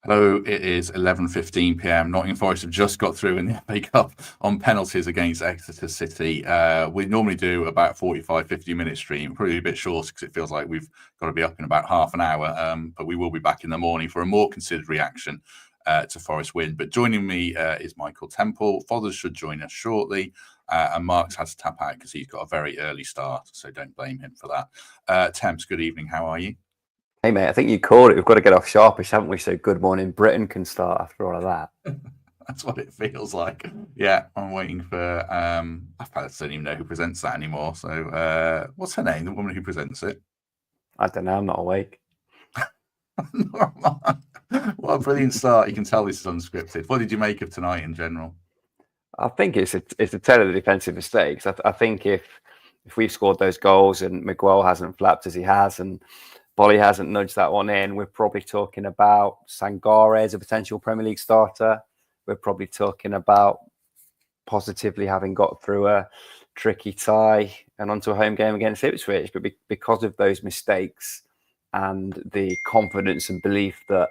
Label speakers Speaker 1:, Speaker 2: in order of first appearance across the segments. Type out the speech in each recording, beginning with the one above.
Speaker 1: Hello, it is 11:15 p.m. Nottingham Forest have just got through in the FA Cup on penalties against Exeter City. We normally do about 45, 50-minute stream, probably a bit shorter because it feels like we've got to be up in about half an hour. But we will be back in the morning for a more considered reaction to Forest win. But joining me is Michael Temple. Fothers should join us shortly. And Mark's had to tap out because he's got a very early start, so don't blame him for that. Temps, good evening. How are you?
Speaker 2: Hey, mate, I think you called it. We've got to get off sharpish, haven't we? So good morning, Britain can start after all of that.
Speaker 1: That's what it feels like. Yeah, I'm waiting for... I don't even know who presents that anymore. So what's her name, the woman who presents it?
Speaker 2: I don't know. I'm not awake.
Speaker 1: What a brilliant start. You can tell this is unscripted. What did you make of tonight in general?
Speaker 2: I think it's a tale of the defensive mistakes. I think if we've scored those goals and Miguel hasn't flapped as he has and Bolly hasn't nudged that one in, we're probably talking about Sangare as a potential Premier League starter. We're probably talking about positively having got through a tricky tie and onto a home game against Ipswich. But because of those mistakes and the confidence and belief that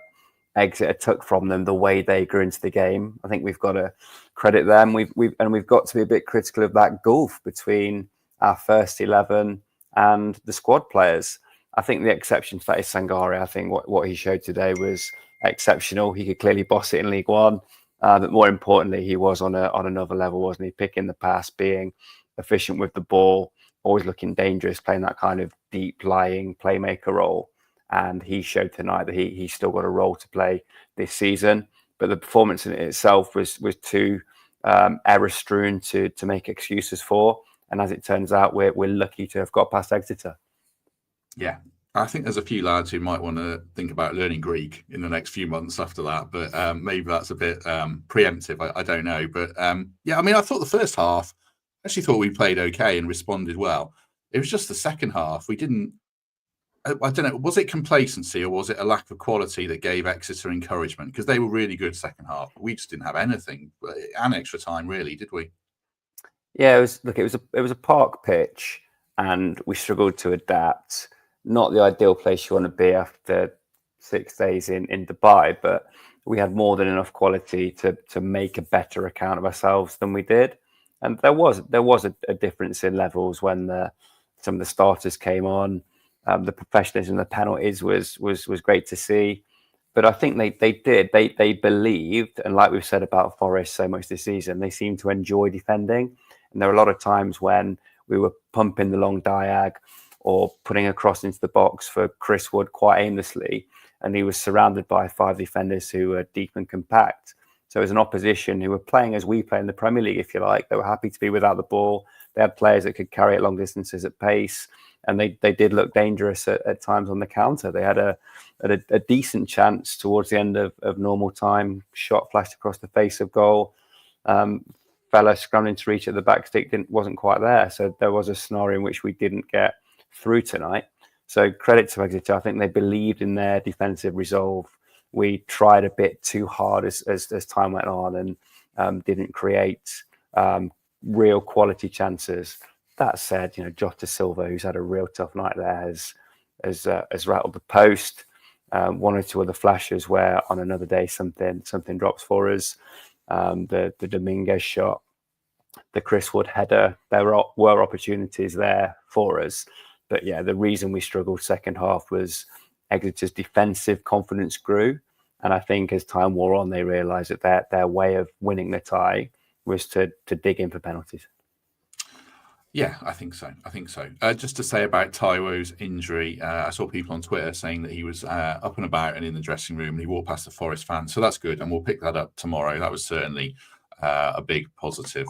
Speaker 2: Exeter took from them, the way they grew into the game, I think we've got to credit them. We've got to be a bit critical of that gulf between our first 11 and the squad players. I think the exception to that is Sangare. I think what he showed today was exceptional. He could clearly boss it in League One, but more importantly, he was on another level, wasn't he? Picking the pass, being efficient with the ball, always looking dangerous, playing that kind of deep lying playmaker role. And he showed tonight that he's still got a role to play this season. But the performance in it itself was too error-strewn to make excuses for. And as it turns out, we're lucky to have got past Exeter.
Speaker 1: Yeah, I think there's a few lads who might want to think about learning Greek in the next few months after that, but maybe that's a bit preemptive. I don't know. But yeah, I mean, I thought the first half, I actually thought we played okay and responded well. It was just the second half. We didn't, I don't know, was it complacency or was it a lack of quality that gave Exeter encouragement? Because they were really good second half. We just didn't have anything, and extra time, really, did we?
Speaker 2: Yeah, it was a park pitch and we struggled to adapt. Not the ideal place you want to be after 6 days in Dubai, but we had more than enough quality to make a better account of ourselves than we did. And there was a difference in levels when some of the starters came on. The professionalism, the penalties was great to see. But I think they believed, and like we've said about Forest so much this season, they seemed to enjoy defending. And there were a lot of times when we were pumping the long diag or putting a cross into the box for Chris Wood quite aimlessly, and he was surrounded by 5 defenders who were deep and compact. So as an opposition who were playing as we play in the Premier League, if you like, they were happy to be without the ball. They had players that could carry it long distances at pace, and they did look dangerous at times on the counter. They had a decent chance towards the end of normal time. Shot flashed across the face of goal. Fella scrambling to reach at the back stick wasn't quite there. So there was a scenario in which we didn't get through tonight. So credit to Exeter. I think they believed in their defensive resolve. We tried a bit too hard as time went on and didn't create real quality chances. That said, Jota Silva, who's had a real tough night there, has rattled the post. One or two other flashes where on another day something drops for us. The Dominguez shot, the Chris Wood header, there were opportunities there for us. But yeah, the reason we struggled second half was Exeter's defensive confidence grew. And I think as time wore on, they realised that their way of winning the tie was to dig in for penalties.
Speaker 1: Yeah, I think so. Just to say about Taiwo's injury, I saw people on Twitter saying that he was up and about and in the dressing room and he walked past the Forest fans. So that's good. And we'll pick that up tomorrow. That was certainly a big positive.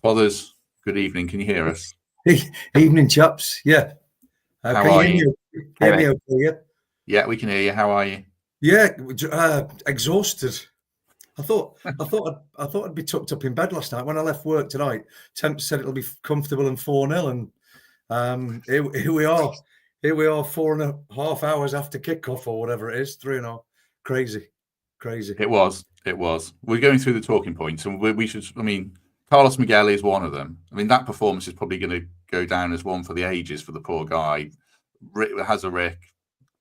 Speaker 1: Fathers, good evening. Can you hear us?
Speaker 3: Evening, chaps. Yeah.
Speaker 1: How are you?
Speaker 3: Hear me okay, yeah?
Speaker 1: Yeah, we can hear you. How are you?
Speaker 3: Yeah, exhausted. I thought I'd be tucked up in bed last night. When I left work tonight, Temp said it'll be comfortable and 4-0, and here we are. Here we are, 4.5 hours after kickoff or whatever it is, 3.5. Crazy.
Speaker 1: It was. We're going through the talking points, and we should. I mean, Carlos Miguel is one of them. I mean, that performance is probably going to go down as one for the ages for the poor guy. Has a Rick,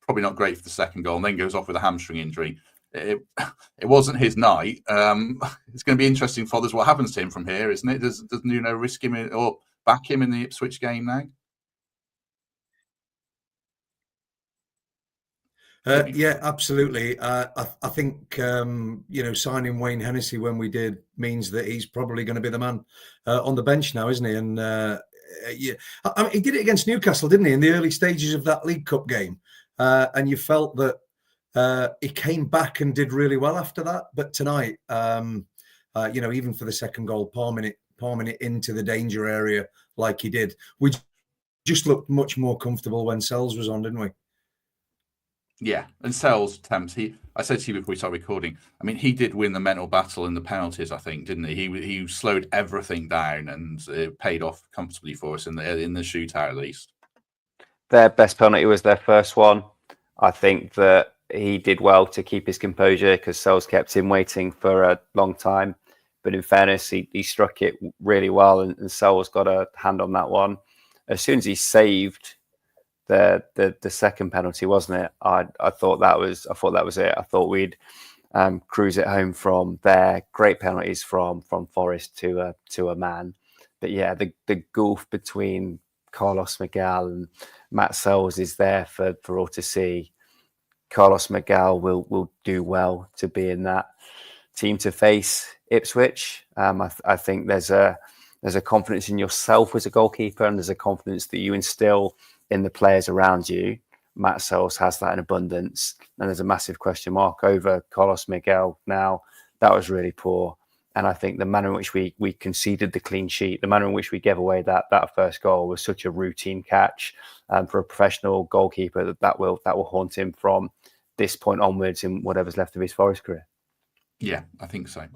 Speaker 1: probably not great for the second goal, and then goes off with a hamstring injury. it wasn't his night. It's going to be interesting for others what happens to him from here, isn't it? Does Nuno risk him or back him in the Ipswich game now?
Speaker 3: Yeah, absolutely. I think signing Wayne Hennessy when we did means that he's probably going to be the man on the bench now, isn't he? And yeah, I mean, he did it against Newcastle, didn't he, in the early stages of that League Cup game? And you felt that he came back and did really well after that. But tonight, even for the second goal, palming it into the danger area like he did, we just looked much more comfortable when Sells was on, didn't we?
Speaker 1: Yeah, and Sells attempts. I said to you before we started recording. I mean, he did win the mental battle in the penalties, I think, didn't he? He slowed everything down, and it paid off comfortably for us in the shootout, at least.
Speaker 2: Their best penalty was their first one. I think that he did well to keep his composure because Sells kept him waiting for a long time. But in fairness, he struck it really well, and Sells got a hand on that one. As soon as he saved the second penalty, wasn't it? I thought that was it. I thought we'd cruise it home from there. Great penalties from Forest to a man. But yeah, the gulf between Carlos Miguel and Matt Sells is there for all to see. Carlos Miguel will do well to be in that team to face Ipswich. I think there's a confidence in yourself as a goalkeeper, and there's a confidence that you instill in the players around you. Matt Sells has that in abundance, and there's a massive question mark over Carlos Miguel now. That was really poor, and I think the manner in which we conceded the clean sheet, the manner in which we gave away that first goal was such a routine catch for a professional goalkeeper that will haunt him from this point onwards in whatever's left of his Forest career.
Speaker 1: Yeah, I think so.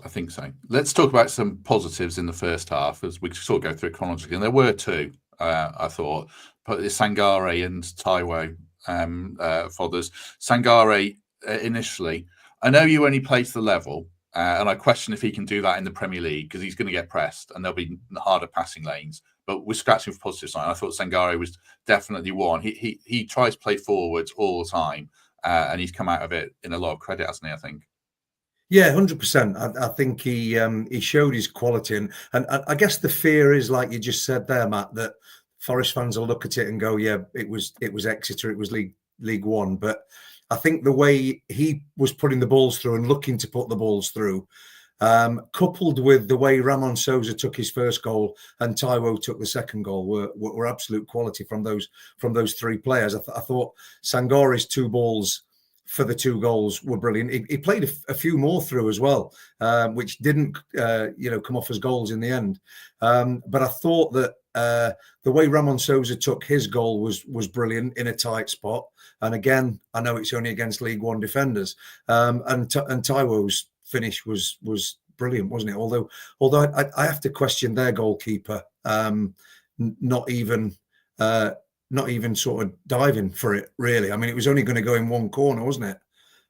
Speaker 1: Let's talk about some positives in the first half, as we sort of go through it chronologically. And there were two, I thought, but Sangare and Taiwo Fothers. Sangare initially, I know you only placed the level, and I question if he can do that in the Premier League because he's going to get pressed and there'll be harder passing lanes. But we're scratching for positive sign. I thought Sangare was definitely one. He tries to play forwards all the time, and he's come out of it in a lot of credit, hasn't he? I think.
Speaker 3: Yeah, 100%. I think he showed his quality, and I guess the fear is, like you just said there, Matt, that Forest fans will look at it and go, "Yeah, it was Exeter, it was League One." But I think the way he was putting the balls through and looking to put the balls through, coupled with the way Ramon Sousa took his first goal and Taiwo took the second goal, were absolute quality from those three players. I thought Sangare's two balls for the two goals were brilliant. He played a few more through as well, which didn't come off as goals in the end. But I thought that the way Ramon Sousa took his goal was brilliant in a tight spot. And again, I know it's only against League One defenders. And Taiwo's finish was brilliant, wasn't it? Although I have to question their goalkeeper, not even sort of diving for it, really. I mean, it was only going to go in one corner, wasn't it?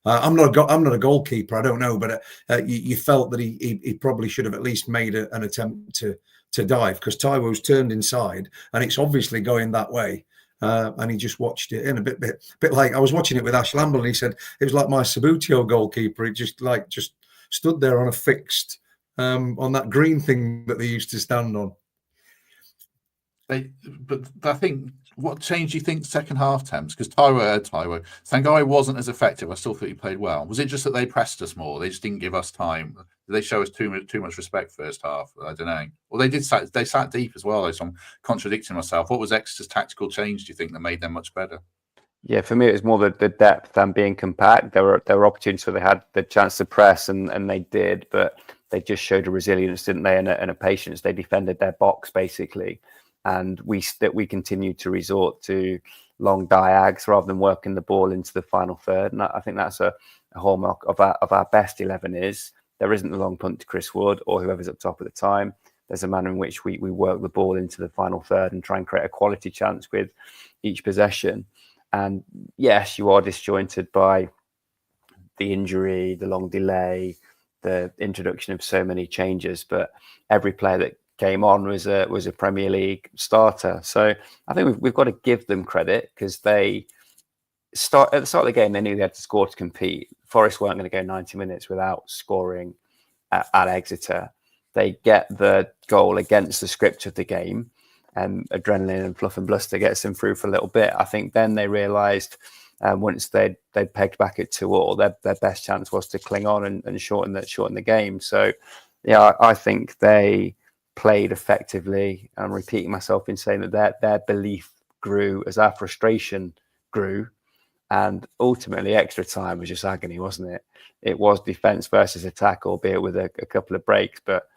Speaker 3: I'm not a goalkeeper. I don't know, but you felt that he probably should have at least made an attempt to dive, because Taiwo's turned inside and it's obviously going that way, and he just watched it in a bit like I was watching it with Ash Lamble, and he said it was like my Sabutio goalkeeper. It just stood there on a fixed on that green thing that they used to stand on.
Speaker 1: But I think what changed, you think, second half temps? Because Taiwo Sangare wasn't as effective. I still thought he played well. Was it just that they pressed us more? They just didn't give us time. Did they show us too much respect first half? I don't know. Well, they sat deep as well. So I'm contradicting myself. What was Exeter's tactical change, do you think, that made them much better?
Speaker 2: Yeah, for me, it was more the depth and being compact. There were opportunities where they had the chance to press, and they did, but they just showed a resilience, didn't they, and a patience. They defended their box, basically. And we continued to resort to long diags rather than working the ball into the final third. And I think that's a hallmark of our best 11 is there isn't the long punt to Chris Wood or whoever's up top at the time. There's a manner in which we work the ball into the final third and try and create a quality chance with each possession. And yes, you are disjointed by the injury, the long delay, the introduction of so many changes, but every player that came on was a Premier League starter. So I think we've got to give them credit, because they at the start of the game, they knew they had to score to compete. Forest weren't going to go 90 minutes without scoring at Exeter. They get the goal against the script of the game, and adrenaline and fluff and bluster gets them through for a little bit. I think then they realised once they'd pegged back at 2-2, their best chance was to cling on and shorten the game. So, yeah, I think they played effectively. I'm repeating myself in saying that their belief grew as our frustration grew, and ultimately extra time was just agony, wasn't it? It was defence versus attack, albeit with a couple of breaks, but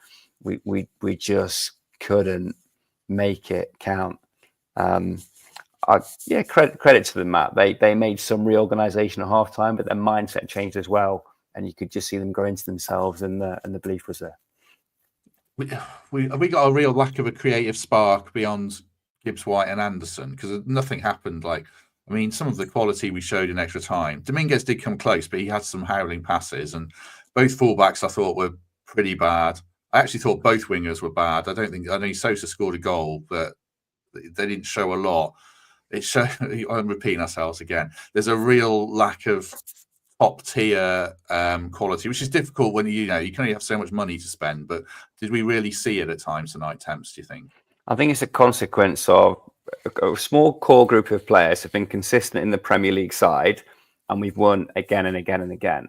Speaker 2: we just couldn't make it count. Credit to them, Matt. They made some reorganisation at half time, but their mindset changed as well, and you could just see them grow into themselves, and the belief was there.
Speaker 1: We got a real lack of a creative spark beyond Gibbs, White, and Anderson, because nothing happened. Like, I mean, some of the quality we showed in extra time. Dominguez did come close, but he had some howling passes, and both fullbacks I thought were pretty bad. I actually thought both wingers were bad. I know Sosa scored a goal, but they didn't show a lot. I'm repeating ourselves again. There's a real lack of top tier quality, which is difficult when you can only have so much money to spend. But did we really see it at times tonight, Temps, do you think?
Speaker 2: I think it's a consequence of a small core group of players have been consistent in the Premier League side, and we've won again and again and again.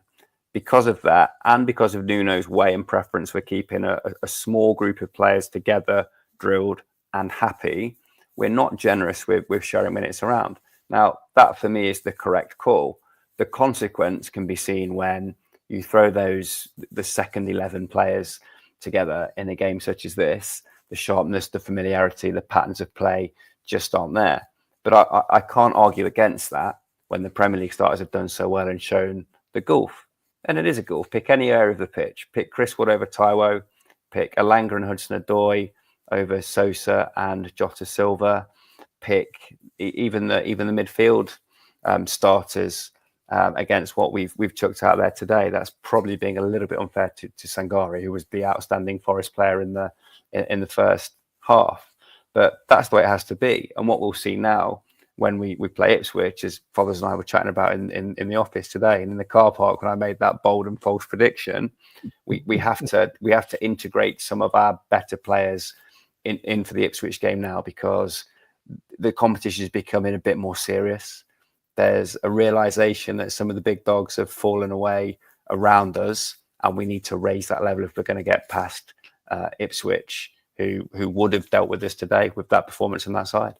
Speaker 2: Because of that, and because of Nuno's way and preference for keeping a small group of players together, drilled and happy, we're not generous with sharing minutes around. Now, that for me is the correct call. The consequence can be seen when you throw the second 11 players together in a game such as this. The sharpness, the familiarity, the patterns of play just aren't there. But I can't argue against that when the Premier League starters have done so well and shown the gulf. And it is a gulf. Pick any area of the pitch. Pick Chris Wood over Taiwo. Pick Elanga and Hudson-Odoi over Sosa and Jota Silva. Pick even the midfield starters against what we've chucked out there today. That's probably being a little bit unfair to Sangare, who was the outstanding Forest player in the first half. But that's the way it has to be. And what we'll see now when we play Ipswich, as Fothers and I were chatting about in the office today and in the car park when I made that bold and false prediction, we have to integrate some of our better players in for the Ipswich game now, because the competition is becoming a bit more serious. There's a realization that some of the big dogs have fallen away around us, and we need to raise that level if we're going to get past Ipswich, who would have dealt with us today with that performance on that side.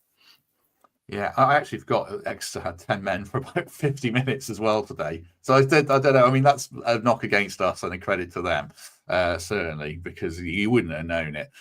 Speaker 1: Yeah, I actually forgot Exeter had 10 men for about 50 minutes as well today. So I don't know. I mean, that's a knock against us and a credit to them, certainly, because you wouldn't have known it.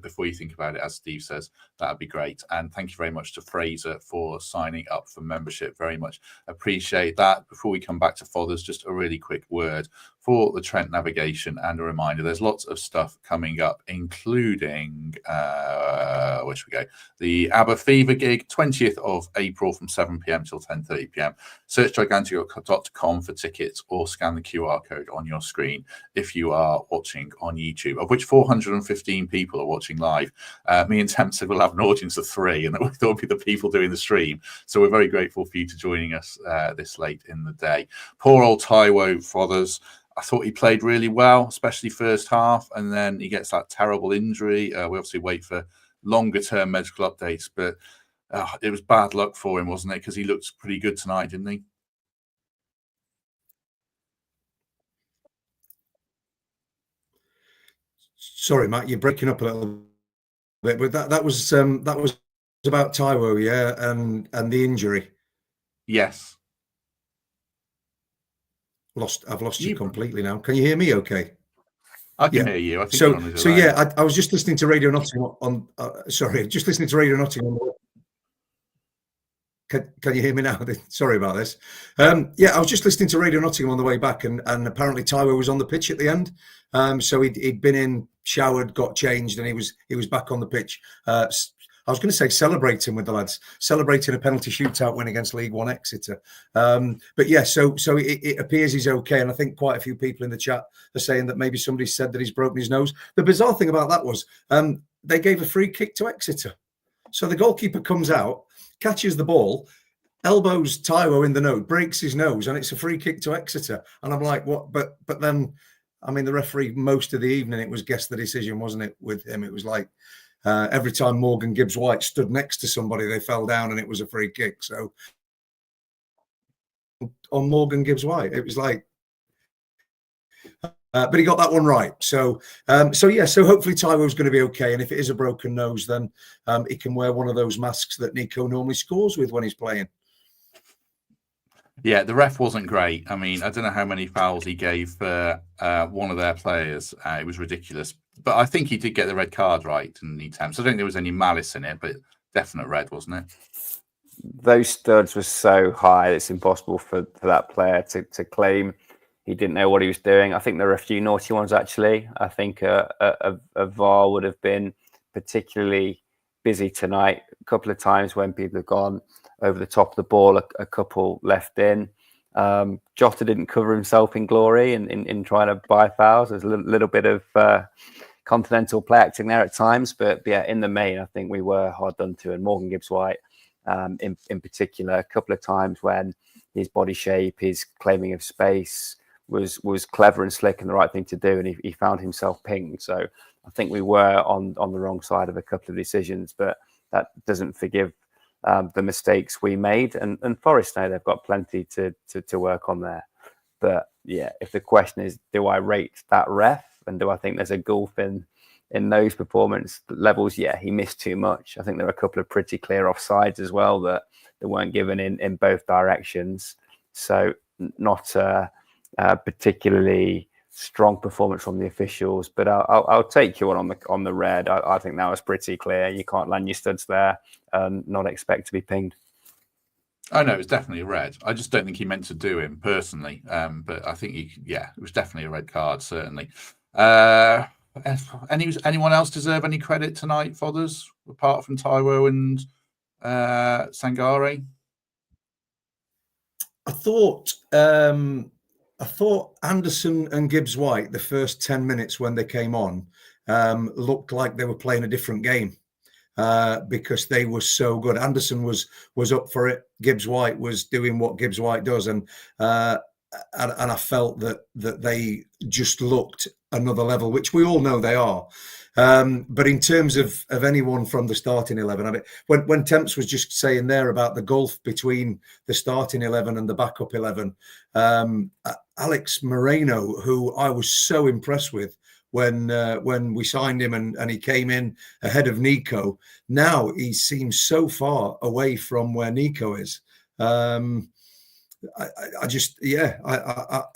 Speaker 1: Before you think about it, as Steve says, that'd be great. And thank you very much to Fraser for signing up for membership. Very much appreciate that. Before we come back to Fothers, just a really quick word for the Trent navigation and a reminder, there's lots of stuff coming up, including where should we go? The ABBA Fever gig, 20th of April from 7 p.m. till 10:30 p.m. Search gigantic.com for tickets or scan the QR code on your screen if you are watching on YouTube, of which 415 people are watching live. Me and Temp said we'll have an audience of 3, and that will be the people doing the stream. So we're very grateful for you to joining us this late in the day. Poor old Taiwo Fothers. I thought he played really well, especially first half, and then he gets that terrible injury. We obviously wait for longer-term medical updates, but it was bad luck for him, wasn't it? Because he looked pretty good tonight, didn't he?
Speaker 3: Sorry, Matt, you're breaking up a little bit, but that was about Taiwo, yeah, and the injury.
Speaker 1: Yes.
Speaker 3: I've lost you completely now. Can you hear me okay?
Speaker 1: I can hear you. I think
Speaker 3: I was just listening to Radio Nottingham just listening to Radio Nottingham. Can you hear me now? Sorry about this. I was just listening to Radio Nottingham on the way back, and apparently Taiwo was on the pitch at the end. So he'd been in, showered, got changed, and he was back on the pitch. I was going to say celebrating with the lads, celebrating a penalty shootout win against League One Exeter. But yeah, so it appears he's okay. And I think quite a few people in the chat are saying that maybe somebody said that he's broken his nose. The bizarre thing about that was they gave a free kick to Exeter. So the goalkeeper comes out, catches the ball, elbows Taiwo in the nose, breaks his nose, and it's a free kick to Exeter. And I'm like, what? But then, I mean, the referee most of the evening, it was guess the decision, wasn't it? With him, it was like every time Morgan Gibbs-White stood next to somebody, they fell down, and it was a free kick. So on Morgan Gibbs-White, it was like. But he got that one right. So hopefully Taiwo's going to be okay. And if it is a broken nose, then he can wear one of those masks that Nico normally scores with when he's playing.
Speaker 1: Yeah, the ref wasn't great. I mean, I don't know how many fouls he gave for one of their players. It was ridiculous. But I think he did get the red card right in the attempt. So I don't think there was any malice in it, but definite red, wasn't it?
Speaker 2: Those studs were so high, it's impossible for that player to claim he didn't know what he was doing. I think there are a few naughty ones, actually. I think a VAR would have been particularly busy tonight. A couple of times when people have gone over the top of the ball, a couple left in. Jota didn't cover himself in glory in trying to buy fouls. There's a little bit of continental play acting there at times. But yeah, in the main, I think we were hard done to. And Morgan Gibbs-White, in particular, a couple of times when his body shape, his claiming of space was clever and slick and the right thing to do, and he found himself pinged. So I think we were on the wrong side of a couple of decisions, but that doesn't forgive the mistakes we made. And Forest now, they've got plenty to work on there. But yeah, if the question is, do I rate that ref, and do I think there's a gulf in those performance levels? Yeah, he missed too much. I think there were a couple of pretty clear offsides as well that weren't given in both directions. So not particularly strong performance from the officials, but I'll take you on the red. I think that was pretty clear. You can't land your studs there and not expect to be pinged.
Speaker 1: Oh no, it was definitely a red. I just don't think he meant to do him personally. But I think it was definitely a red card, certainly. Anyone else deserve any credit tonight, Fothers, apart from Taiwo and Sangare?
Speaker 3: I thought Anderson and Gibbs-White, the first 10 minutes when they came on, looked like they were playing a different game because they were so good. Anderson was up for it. Gibbs-White was doing what Gibbs-White does, and I felt that they just looked another level, which we all know they are. But in terms of anyone from the starting 11, I mean, when Temps was just saying there about the gulf between the starting 11 and the backup 11, Alex Moreno, who I was so impressed with when we signed him and he came in ahead of Nico, now he seems so far away from where Nico is.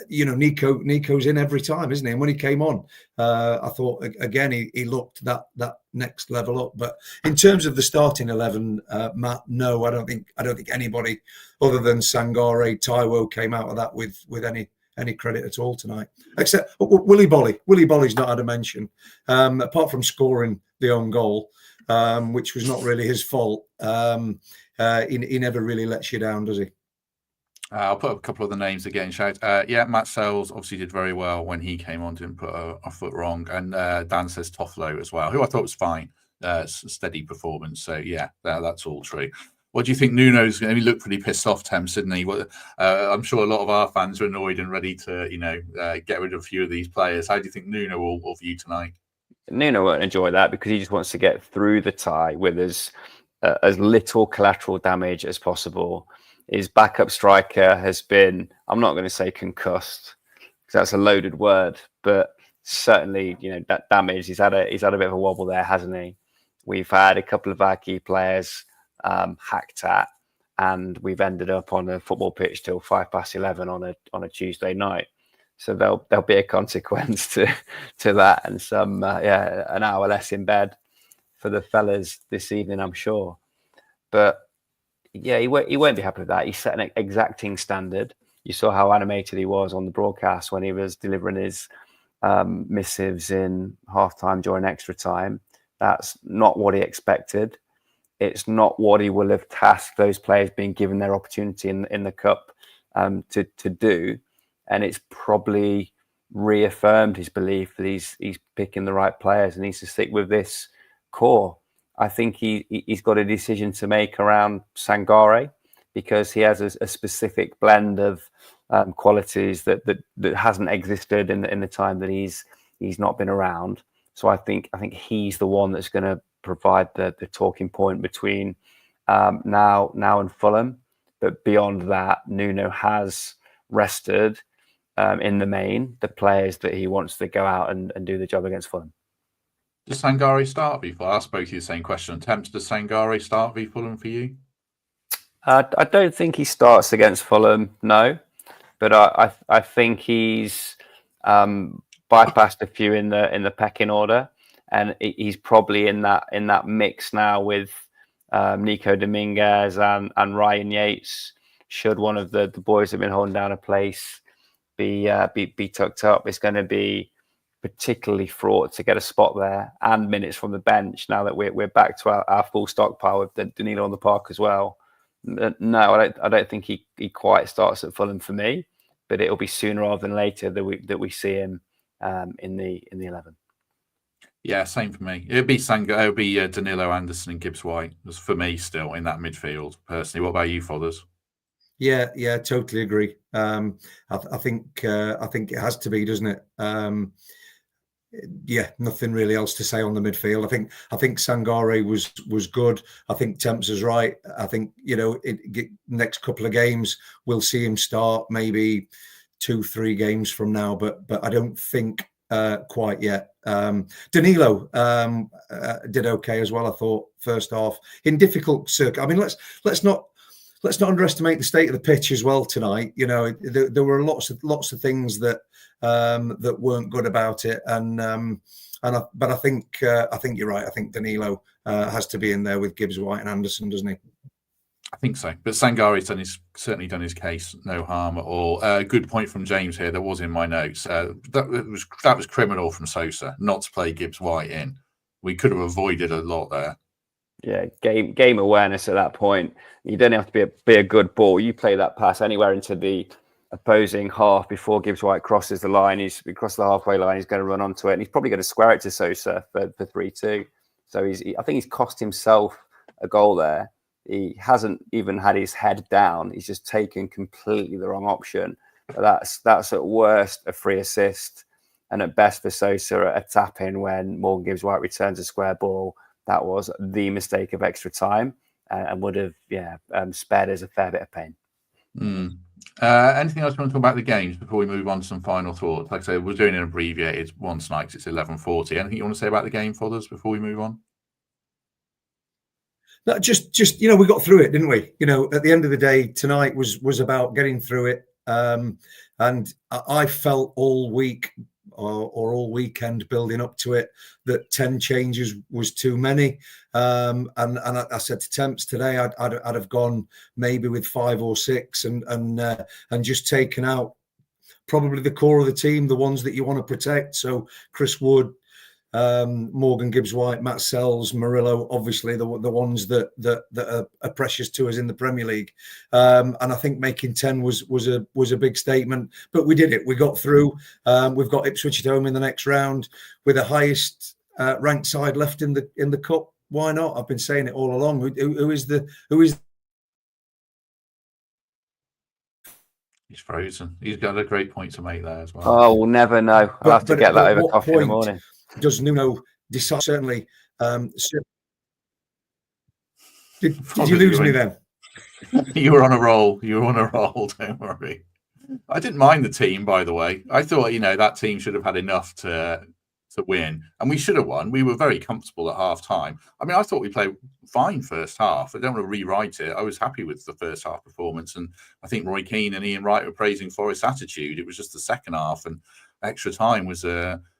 Speaker 3: Nico's in every time, isn't he? And when he came on, I thought again he looked that next level up. But in terms of the starting 11, Matt, no, I don't think anybody other than Sangare, Taiwo came out of that with any credit at all tonight, except Willy Bolly. Willy Bolly's not had a mention, apart from scoring the own goal, which was not really his fault. He never really lets you down, does he?
Speaker 1: I'll put up a couple of the names again. Shout, Matt Sells obviously did very well when he came on, didn't put a foot wrong, and Dan says Toffolo as well, who I thought was fine, steady performance. So yeah, that's all true. What do you think? Nuno's going to look pretty pissed off, Thames, didn't he? I'm sure a lot of our fans are annoyed and ready to, get rid of a few of these players. How do you think Nuno will view tonight? Nuno
Speaker 2: won't enjoy that because he just wants to get through the tie with as little collateral damage as possible. His backup striker has been, I'm not going to say concussed because that's a loaded word, but certainly, that damage. He's had a bit of a wobble there, hasn't he? We've had a couple of our key players hacked at, and we've ended up on a football pitch till 11:05 on a Tuesday night. So there'll be a consequence to that, and some an hour less in bed for the fellas this evening, I'm sure. But yeah, he won't be happy with that. He set an exacting standard. You saw how animated he was on the broadcast when he was delivering his missives in halftime during extra time. That's not what he expected. It's not what he will have tasked those players being given their opportunity in the cup to do. And it's probably reaffirmed his belief that he's picking the right players and needs to stick with this core. I think he's got a decision to make around Sangare because he has a specific blend of qualities that hasn't existed in the time that he's not been around. So I think he's the one that's going to provide the talking point between now and Fulham. But beyond that, Nuno has rested in the main the players that he wants to go out and do the job against Fulham.
Speaker 1: Does Sangare start v Fulham? I spoke to you the same question. Temps, does Sangare start v Fulham for you?
Speaker 2: I don't think he starts against Fulham, no. But I think he's bypassed a few in the pecking order, and he's probably in that mix now with Nico Dominguez and Ryan Yates. Should one of the boys that have been holding down a place be tucked up, it's going to be particularly fraught to get a spot there and minutes from the bench. Now that we're back to our full stockpile with Danilo on the park as well. No, I don't think he quite starts at Fulham for me, but it'll be sooner rather than later that we see him in the 11.
Speaker 1: Yeah, same for me. It'd be It'll be Danilo, Anderson, and Gibbs White. That's for me still in that midfield. Personally, what about you, Fothers?
Speaker 3: Yeah, totally agree. I think it has to be, doesn't it? Yeah, nothing really else to say on the midfield. I think Sangare was good. I think Temps is right. I think next couple of games we'll see him start maybe 2-3 games from now, but I don't think quite yet. Danilo did okay as well. I thought first half in difficult circuit. I mean, let's not underestimate the state of the pitch as well tonight. There were lots of things that weren't good about it, but I think you're right. I think Danilo has to be in there with Gibbs, White, and Anderson, doesn't he?
Speaker 1: I think so. But Sangare's certainly done his case. No harm at all. Good point from James here. That was in my notes. That was criminal from Sosa not to play Gibbs White in. We could have avoided a lot there.
Speaker 2: Yeah, game awareness at that point. You don't have to be a good ball. You play that pass anywhere into the opposing half before Gibbs White crosses the line. He's across the halfway line. He's going to run onto it, and he's probably going to square it to Sosa for 3-2. So I think he's cost himself a goal there. He hasn't even had his head down. He's just taken completely the wrong option. But that's at worst a free assist, and at best for Sosa a tap in when Morgan Gibbs White returns a square ball. That was the mistake of extra time and would have spared us a fair bit of pain.
Speaker 1: Anything else you want to talk about the games before we move on to some final thoughts? Like I say, we're doing an abbreviated one tonight because it's 11:40. Anything you want to say about the game for us before we move on?
Speaker 3: No, just we got through it, didn't we? At the end of the day, tonight was about getting through it. And I felt all week or all weekend building up to it that 10 changes was too many. And I said to Temps today, I'd have gone maybe with 5 or 6 and just taken out probably the core of the team, the ones that you want to protect. So Chris Wood, Morgan Gibbs White, Matt Sells, Murillo, obviously the ones that are precious to us in the Premier League. And I think making 10 was a big statement, but we did it. We got through. We've got Ipswich at home in the next round with the highest ranked side left in the cup. Why not? I've been saying it all along. Who is
Speaker 1: He's frozen. He's got a great point to make there as well.
Speaker 2: Oh, we'll never know. I'll have to get that over coffee in the morning.
Speaker 3: Does Nuno decide? Certainly. Did you lose me then?
Speaker 1: You were on a roll. Don't worry. I didn't mind the team, by the way. I thought that team should have had enough to win, and we should have won. We were very comfortable at half time. I mean, I thought we played fine first half. I don't want to rewrite it. I was happy with the first half performance, and I think Roy Keane and Ian Wright were praising Forest's attitude. It was just the second half, and extra time was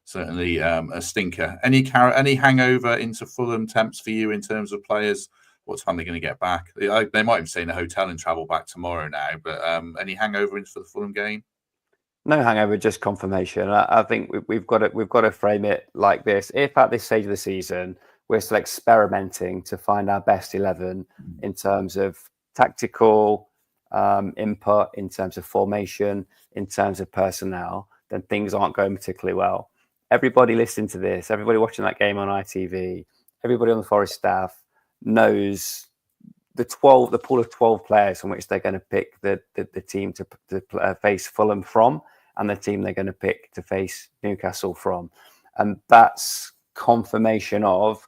Speaker 1: certainly a stinker. Any hangover into Fulham Temps for you in terms of players? What time they're going to get back? They might even stay in a hotel and travel back tomorrow now. But any hangover into the Fulham game?
Speaker 2: No hangover, just confirmation. I think we've got to frame it like this. If at this stage of the season we're still experimenting to find our best 11 in terms of tactical input, in terms of formation, in terms of personnel, then things aren't going particularly well. Everybody listening to this, everybody watching that game on ITV, everybody on the Forest staff knows the pool of 12 players from which they're going to pick the team to face Fulham from, and the team they're going to pick to face Newcastle from. And that's confirmation of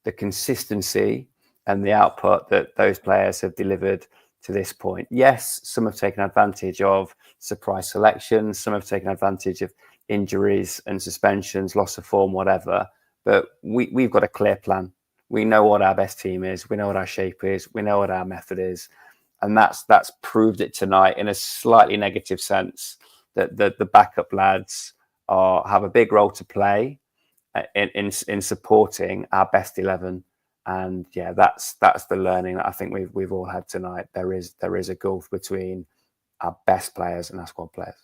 Speaker 2: the consistency and the output that those players have delivered to this point. Yes, some have taken advantage of surprise selections, some have taken advantage of injuries and suspensions, loss of form, whatever. But we've got a clear plan. We know what our best team is. We know what our shape is. We know what our method is. And that's proved it tonight in a slightly negative sense, that the backup lads have a big role to play in supporting our best 11. And yeah, that's the learning that I think we've all had tonight. There is a gulf between our best players and our squad players.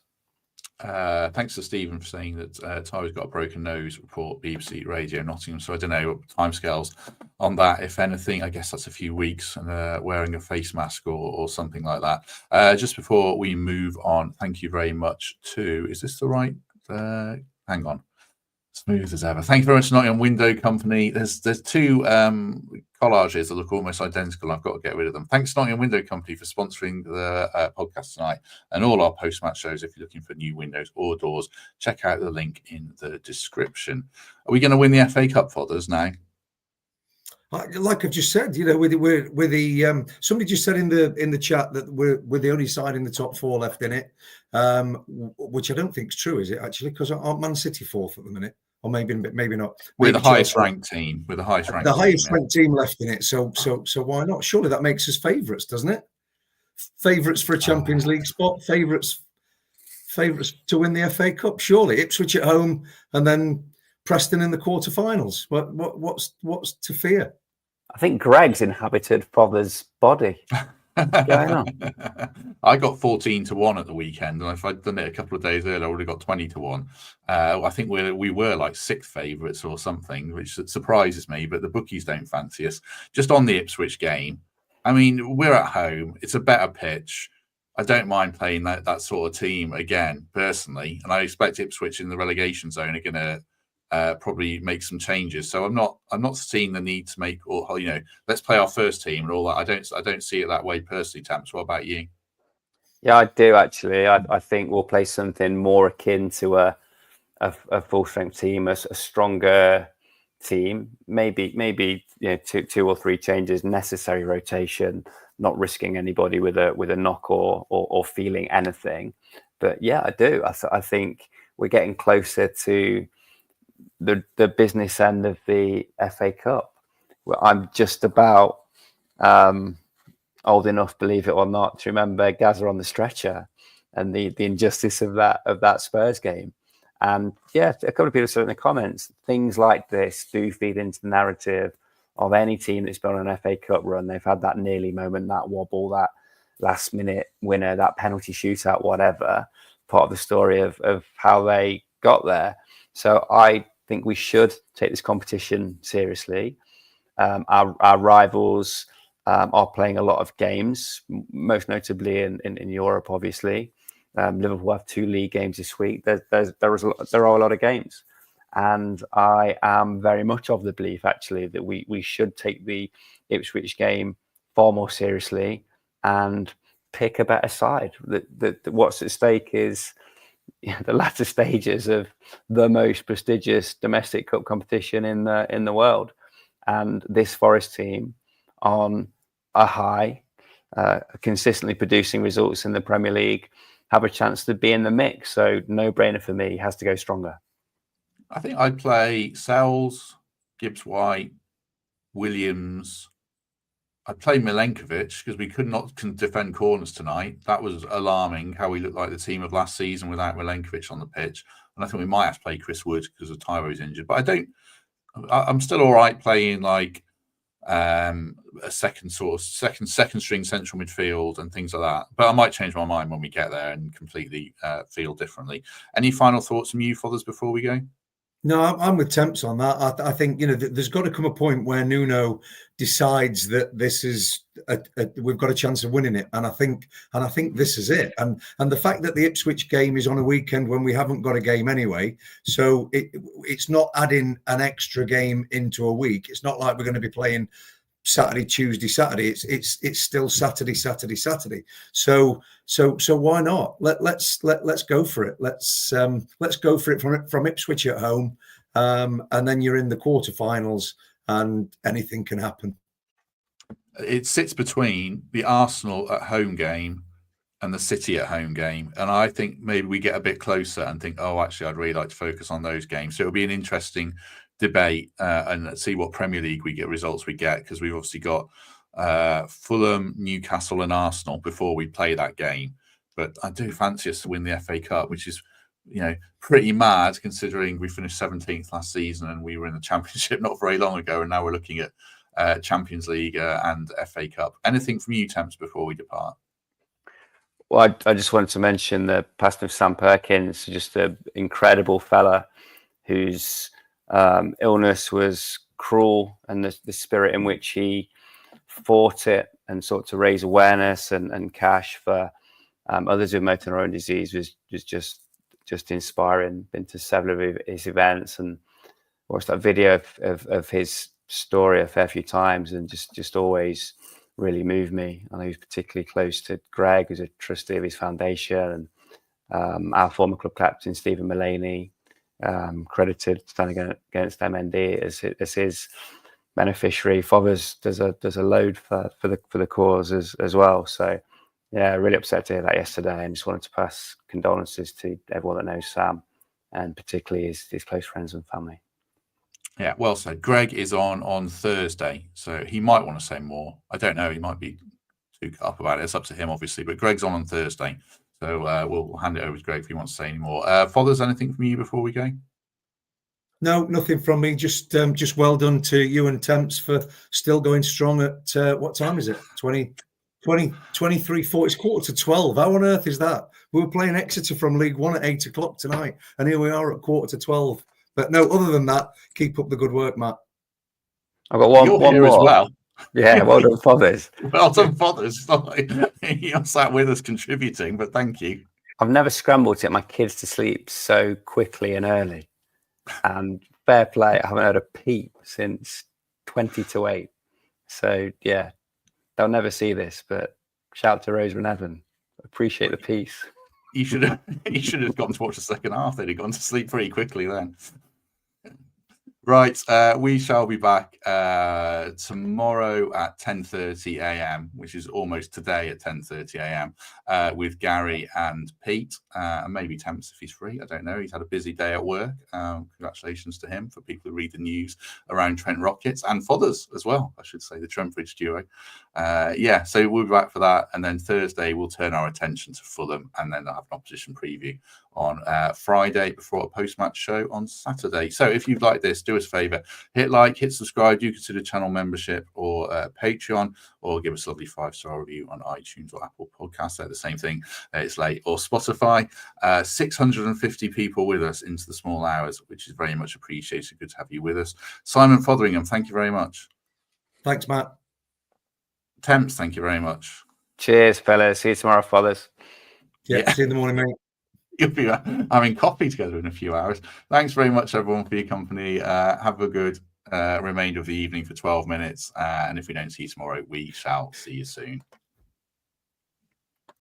Speaker 1: Thanks to Stephen for saying that Taiwo's got a broken nose, report BBC Radio Nottingham. So I don't know what timescales on that. If anything, I guess that's a few weeks, and wearing a face mask or something like that. Just before we move on, thank you very much to, is this the right? Hang on. Smooth as ever. Thank you very much, Nottingham Window Company. There's two collages that look almost identical. I've got to get rid of them. Thanks, Nottingham Window Company, for sponsoring the podcast tonight and all our post-match shows. If you're looking for new windows or doors, check out the link in the description. Are we going to win the FA Cup, Fothers, now?
Speaker 3: Like I've just said, with the somebody just said in the chat that we're the only side in the top four left in it, which I don't think is true, is it actually? Because aren't Man City fourth at the minute, or maybe not?
Speaker 1: We're the highest ranked team. We're the highest ranked.
Speaker 3: The highest ranked team left in it. So why not? Surely that makes us favourites, doesn't it? Favourites for a Champions League spot. Favourites to win the FA Cup. Surely Ipswich at home, and then Preston in the quarterfinals. What's to fear?
Speaker 2: I think Greg's inhabited Father's body. What's going on?
Speaker 1: I got 14-1 at the weekend, and if I'd done it a couple of days earlier, I would have got 20-1. I think we were like sixth favourites or something, which surprises me. But the bookies don't fancy us. Just on the Ipswich game, I mean, we're at home. It's a better pitch. I don't mind playing that sort of team again, personally, and I expect Ipswich in the relegation zone are going to probably make some changes. So I'm not seeing the need to make, or let's play our first team and all that. I don't see it that way personally. Tamps, what about you?
Speaker 2: Yeah, I do actually. I think we'll play something more akin to a full strength team, a stronger team. Maybe two or three changes, necessary rotation, not risking anybody with a knock or feeling anything. But yeah, I do. I think we're getting closer to the business end of the FA Cup. I'm just about old enough, believe it or not, to remember Gazza on the stretcher and the injustice of that Spurs game. And yeah, a couple of people said in the comments, things like this do feed into the narrative of any team that's been on an FA Cup run. They've had that nearly moment, that wobble, that last minute winner, that penalty shootout, whatever, part of the story of how they got there. So I think we should take this competition seriously. Our rivals are playing a lot of games, most notably in Europe, obviously. Liverpool have 2 league games this week. There are a lot of games. And I am very much of the belief, actually, that we should take the Ipswich game far more seriously and pick a better side. What's at stake is the latter stages of the most prestigious domestic cup competition in the world, and this Forest team on a high, consistently producing results in the Premier League, have a chance to be in the mix. So no brainer for me, has to go stronger.
Speaker 1: I think I'd play Sells, Gibbs-White, Williams. I'd play Milenkovic because we could not defend corners tonight. That was alarming, how we looked like the team of last season without Milenkovic on the pitch. And I think we might have to play Chris Wood because of Taiwo's injured. But I'm still all right playing like a second string central midfield and things like that. But I might change my mind when we get there and completely feel differently. Any final thoughts from you, Fathers, before we go?
Speaker 3: No, I'm with Temps on that. I think there's got to come a point where Nuno decides that this is we've got a chance of winning it, and I think this is it. And the fact that the Ipswich game is on a weekend when we haven't got a game anyway, so it's not adding an extra game into a week. It's not like we're going to be playing Saturday, Tuesday, Saturday. It's still Saturday, Saturday, Saturday. So why not? Let's go for it. Let's go for it from Ipswich at home, and then you're in the quarterfinals, and anything can happen.
Speaker 1: It sits between the Arsenal at home game and the City at home game, and I think maybe we get a bit closer and think, oh, actually, I'd really like to focus on those games. So it'll be an interesting debate and see what Premier League results we get, because we've obviously got Fulham, Newcastle, and Arsenal before we play that game. But I do fancy us to win the FA Cup, which is, pretty mad considering we finished 17th last season and we were in the Championship not very long ago, and now we're looking at Champions League and FA Cup. Anything from you, Temps, before we depart?
Speaker 2: Well, I just wanted to mention the passing of Sam Perkins, just an incredible fella whose illness was cruel, and the spirit in which he fought it and sought to raise awareness and cash for others with motor neuron disease was just inspiring. Been to several of his events and watched that video of his story a fair few times, and just always really moved me. I know he's particularly close to Greg, who's a trustee of his foundation, and our former club captain Stephen Mullaney, credited standing against MND as his beneficiary. Fothers does a load for the cause as well. So yeah, really upset to hear that yesterday, and just wanted to pass condolences to everyone that knows Sam, and particularly his close friends and family.
Speaker 1: Yeah, well said. Greg is on Thursday, so he might want to say more. I don't know. He might be too cut up about it. It's up to him, obviously. But Greg's on Thursday, so we'll hand it over to Greg if he wants to say any more. Fathers, anything from you before we go?
Speaker 3: No, nothing from me. Just well done to you and Temps for still going strong at what time is it? 23:40. It's 11:45. How on earth is that? We were playing Exeter from League One at 8 o'clock tonight, and here we are at 11:45. But no, other than that, keep up the good work, Matt.
Speaker 2: I've got one more
Speaker 1: as well.
Speaker 2: Yeah, well done, Fathers.
Speaker 1: Well done, Fathers. It's not like you're sat with us contributing, but thank you.
Speaker 2: I've never scrambled to get my kids to sleep so quickly and early. And fair play, I haven't heard a peep since 20 to 8. So yeah, they'll never see this, but shout out to Rosa and Evan. Appreciate the peace.
Speaker 1: You should have gone to watch the second half. They'd have gone to sleep pretty quickly then. Right, we shall be back tomorrow at 10:30 a.m., which is almost today at 10:30 a.m. With Gary and Pete, and maybe Temps if he's free. I don't know. He's had a busy day at work. Congratulations to him, for people who read the news around Trent Rockets and Fathers as well, I should say, the Trentbridge duo. Yeah, so we'll be back for that, and then Thursday we'll turn our attention to Fulham, and then I'll have an opposition preview on Friday before a post-match show on Saturday. So if you've liked this, do us a favour, hit like, hit subscribe, do consider channel membership or Patreon, or give us a lovely 5-star review on iTunes or Apple Podcasts. They're the same thing. It's late, or Spotify. 650 people with us into the small hours, which is very much appreciated. Good to have you with us. Simon Fotheringham, thank you very much.
Speaker 3: Thanks, Matt.
Speaker 1: Temps, thank you very much.
Speaker 2: Cheers, fellas. See you tomorrow, Fathers.
Speaker 3: Yeah. See you in the morning, mate.
Speaker 1: You'll be having coffee together in a few hours. Thanks very much, everyone, for your company. Have a good remainder of the evening for 12 minutes. And if we don't see you tomorrow, we shall see you soon.